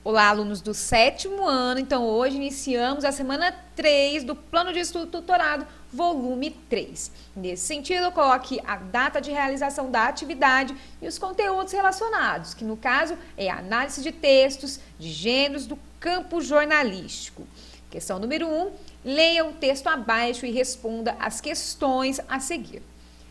Olá, alunos do 7º ano. Então, hoje iniciamos a semana 3 do Plano de Estudo Tutorado, volume 3. Nesse sentido, coloque a data de realização da atividade e os conteúdos relacionados, que no caso é a análise de textos, de gêneros do campo jornalístico. Questão número 1, leia o texto abaixo e responda as questões a seguir.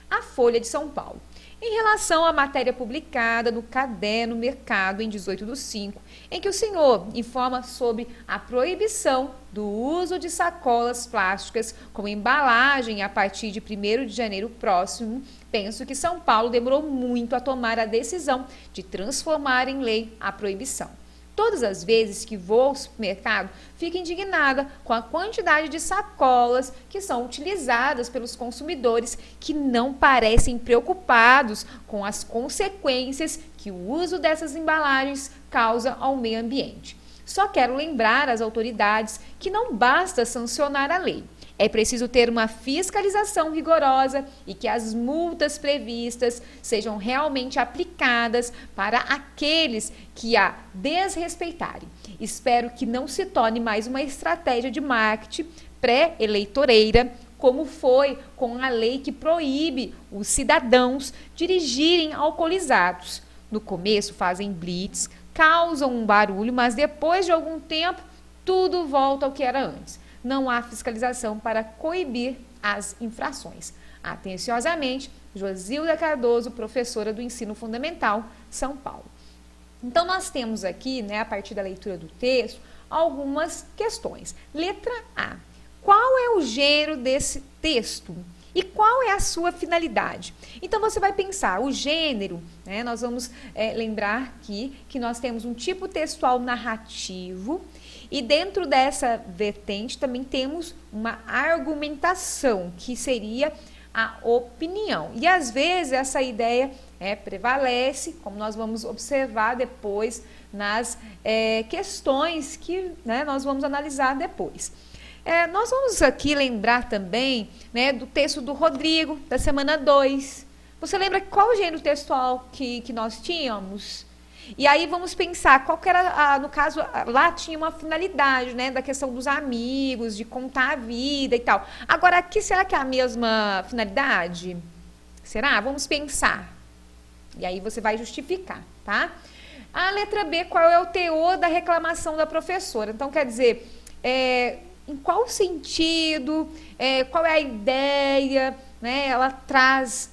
A Folha de São Paulo. Em relação à matéria publicada no Caderno Mercado em 18/5, em que o senhor informa sobre a proibição do uso de sacolas plásticas como embalagem a partir de 1º de janeiro próximo, penso que São Paulo demorou muito a tomar a decisão de transformar em lei a proibição. Todas as vezes que vou ao supermercado, fico indignada com a quantidade de sacolas que são utilizadas pelos consumidores que não parecem preocupados com as consequências que o uso dessas embalagens causa ao meio ambiente. Só quero lembrar às autoridades que não basta sancionar a lei. É preciso ter uma fiscalização rigorosa e que as multas previstas sejam realmente aplicadas para aqueles que a desrespeitarem. Espero que não se torne mais uma estratégia de marketing pré-eleitoreira, como foi com a lei que proíbe os cidadãos dirigirem alcoolizados. No começo fazem blitz, causam um barulho, mas depois de algum tempo tudo volta ao que era antes. Não há fiscalização para coibir as infrações. Atenciosamente, Josilda Cardoso, professora do Ensino Fundamental, São Paulo. Então, nós temos aqui, a partir da leitura do texto, algumas questões. Letra A. Qual é o gênero desse texto? E qual é a sua finalidade? Então, você vai pensar, o gênero, nós vamos lembrar aqui que nós temos um tipo textual narrativo e dentro dessa vertente também temos uma argumentação, que seria a opinião. E às vezes essa ideia prevalece, como nós vamos observar depois nas questões que nós vamos analisar depois. Nós vamos aqui lembrar também do texto do Rodrigo, da semana 2. Você lembra qual o gênero textual que nós tínhamos? E aí vamos pensar qual que era, no caso, lá tinha uma finalidade, da questão dos amigos, de contar a vida e tal. Agora, aqui será que é a mesma finalidade? Será? Vamos pensar. E aí você vai justificar, tá? A letra B, qual é o teor da reclamação da professora? Então, quer dizer, em qual sentido, qual é a ideia, ela traz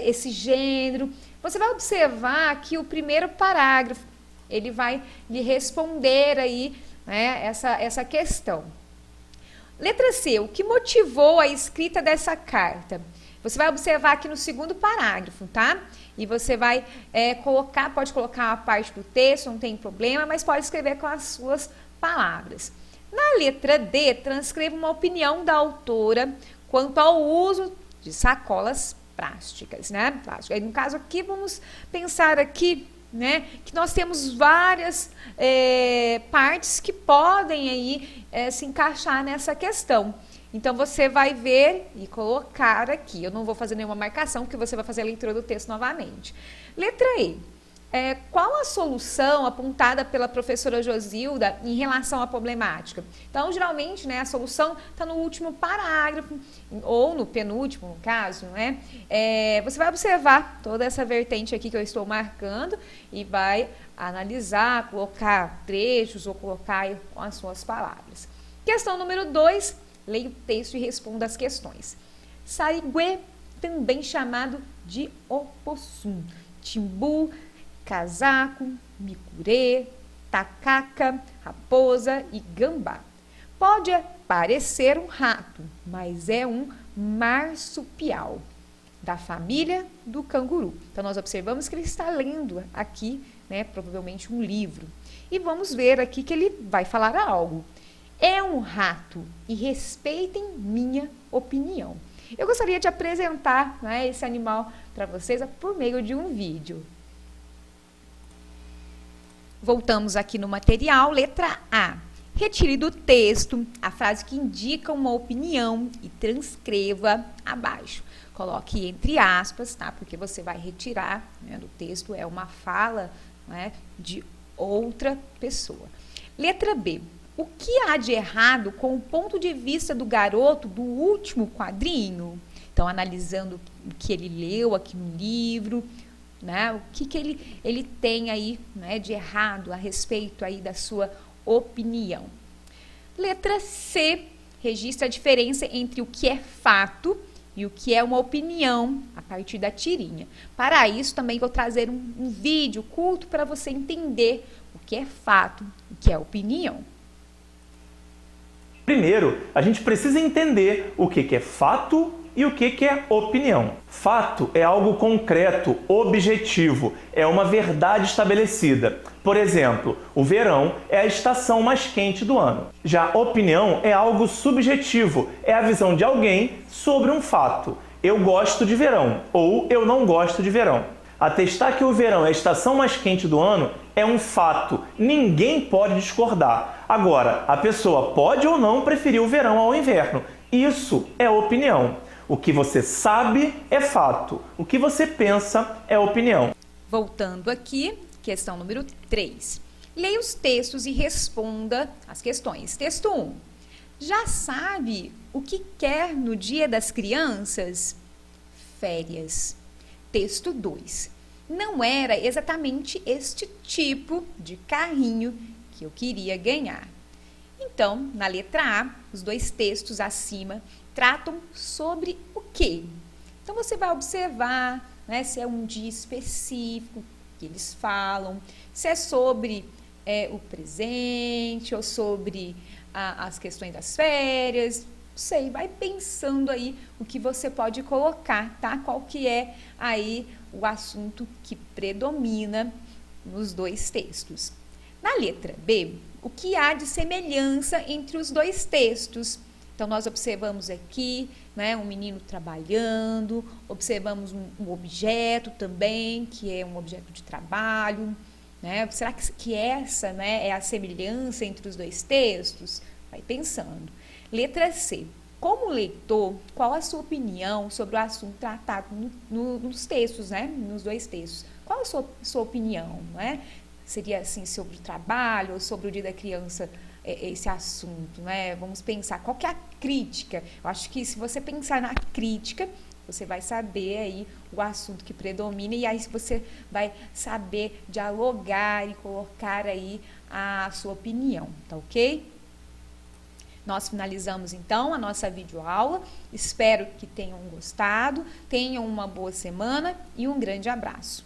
esse gênero. Você vai observar que o primeiro parágrafo, ele vai lhe responder aí essa questão. Letra C, o que motivou a escrita dessa carta? Você vai observar aqui no segundo parágrafo, tá? E você vai pode colocar a parte do texto, não tem problema, mas pode escrever com as suas palavras. Na letra D, transcreva uma opinião da autora quanto ao uso de sacolas plásticas, Aí, no caso aqui, vamos pensar aqui, que nós temos várias partes que podem aí se encaixar nessa questão. Então, você vai ver e colocar aqui. Eu não vou fazer nenhuma marcação, porque você vai fazer a leitura do texto novamente. Letra E. Qual a solução apontada pela professora Josilda em relação à problemática? Então, geralmente, a solução está no último parágrafo, ou no penúltimo, no caso, você vai observar toda essa vertente aqui que eu estou marcando e vai analisar, colocar trechos ou colocar com as suas palavras. Questão número 2, leia o texto e responda as questões. Sariguê, também chamado de opossum, timbu, casaco, micurê, tacaca, raposa e gambá. Pode parecer um rato, mas é um marsupial, da família do canguru. Então, nós observamos que ele está lendo aqui, provavelmente um livro. E vamos ver aqui que ele vai falar algo. É um rato e respeitem minha opinião. Eu gostaria de apresentar esse animal para vocês por meio de um vídeo. Voltamos aqui no material, letra A. Retire do texto a frase que indica uma opinião e transcreva abaixo. Coloque entre aspas, tá? Porque você vai retirar do texto, é uma fala né, de outra pessoa. Letra B. O que há de errado com o ponto de vista do garoto do último quadrinho? Então, analisando o que ele leu aqui no livro, né, o que ele tem aí, né, de errado a respeito aí da sua opinião. Letra C. Registra a diferença entre o que é fato e o que é uma opinião a partir da tirinha. Para isso, também vou trazer um vídeo curto para você entender o que é fato e o que é opinião. Primeiro, a gente precisa entender o que é fato e o que é opinião. Fato é algo concreto, objetivo, é uma verdade estabelecida. Por exemplo, o verão é a estação mais quente do ano. Já opinião é algo subjetivo, é a visão de alguém sobre um fato. Eu gosto de verão ou eu não gosto de verão. Atestar que o verão é a estação mais quente do ano é um fato, ninguém pode discordar. Agora, a pessoa pode ou não preferir o verão ao inverno. Isso é opinião. O que você sabe é fato, o que você pensa é opinião. Voltando aqui, questão número 3. Leia os textos e responda as questões. Texto 1. Já sabe o que quer no Dia das Crianças? Férias. Texto 2. Não era exatamente este tipo de carrinho que eu queria ganhar. Então, na letra A, os dois textos acima tratam sobre o quê? Então, você vai observar, né, se é um dia específico que eles falam, se é sobre o presente ou sobre as questões das férias. Não sei, vai pensando aí o que você pode colocar, tá? Qual que é aí o assunto que predomina nos dois textos. Na letra B, o que há de semelhança entre os dois textos? Então, nós observamos aqui, né, um menino trabalhando, observamos um objeto também, que é um objeto de trabalho, né? Será que essa, né, é a semelhança entre os dois textos? Vai pensando. Letra C. Como leitor, qual a sua opinião sobre o assunto tratado nos textos, né? Nos dois textos? Qual a sua opinião, né? Seria assim sobre o trabalho ou sobre o Dia da Criança, esse assunto, né? Vamos pensar, qual que é a crítica? Eu acho que se você pensar na crítica, você vai saber aí o assunto que predomina e aí você vai saber dialogar e colocar aí a sua opinião, tá ok? Nós finalizamos então a nossa videoaula. Espero que tenham gostado, tenham uma boa semana e um grande abraço.